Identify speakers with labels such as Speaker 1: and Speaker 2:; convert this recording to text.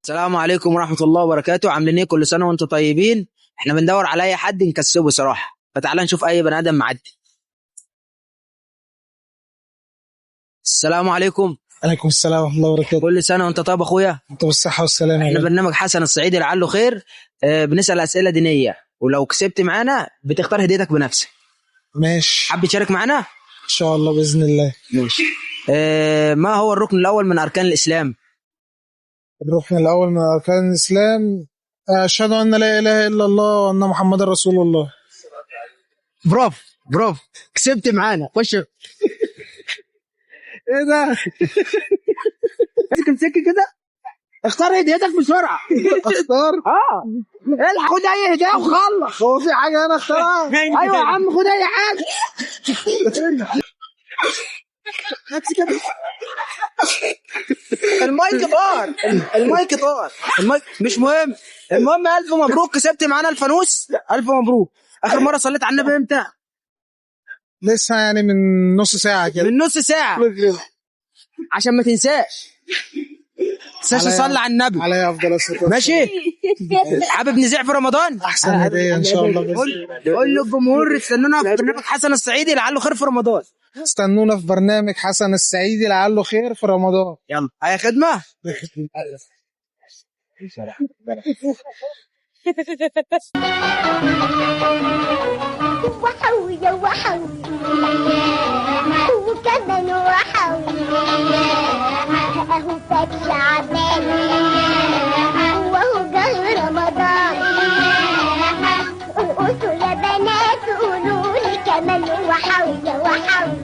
Speaker 1: السلام عليكم ورحمة الله وبركاته. عاملين ايه؟ كل سنة وانتم طيبين. احنا بندور على اي حد نكسبه صراحة، فتعالى نشوف اي بني ادم معدي. السلام عليكم.
Speaker 2: عليكم السلام ورحمة الله وبركاته.
Speaker 1: كل سنة وانت طيب اخويا.
Speaker 2: انت بالصحة والسلامة.
Speaker 1: احنا برنامج حسن الصعيدي لعله خير. بنسأل اسئلة دينية، ولو كسبت معانا بتختار هديتك بنفسك.
Speaker 2: ماشي.
Speaker 1: حابب تشارك معانا؟
Speaker 2: ان شاء الله بإذن الله.
Speaker 1: ماشي. ما هو الركن الاول من اركان الاسلام؟
Speaker 2: الركن الأول من أركان الإسلام أشهد أن لا إله إلا الله وأن محمدا رسول الله.
Speaker 1: برافو برافو، كسبت معانا. خش. ايه ده؟ امسك كده، اختار هديتك بسرعة.
Speaker 2: أختار؟
Speaker 1: الحق خد اي هدية وخلص.
Speaker 2: هو في حاجة أنا أختارها؟
Speaker 1: ايوه يا عم، خد اي حاجة. المايك طار، المايك طار، المايك مش مهم. المهم الف مبروك، كسبت معانا الفانوس. الف مبروك. اخر مرة صليت على النبي امتى؟
Speaker 2: لسه يعني من نص ساعة كده.
Speaker 1: من نص ساعة، عشان ما تنساش. تصلي على النبي.
Speaker 2: عليه أفضل الصلاة.
Speaker 1: ماشي. حابب نذيع في رمضان؟
Speaker 2: أحسن هدية إن شاء الله.
Speaker 1: قول للجمهور استنونا في برنامج حسن الصعيدي لعله خير في رمضان.
Speaker 2: استنونا في برنامج حسن الصعيدي لعله خير في رمضان.
Speaker 1: يلا هيا خدمة.
Speaker 3: وحوي وحوي وكمان وحوي اهو فات شعبان وهو جه رمضان. ارقصوا يا بنات، قولوا لي كمان وحوي وحوي.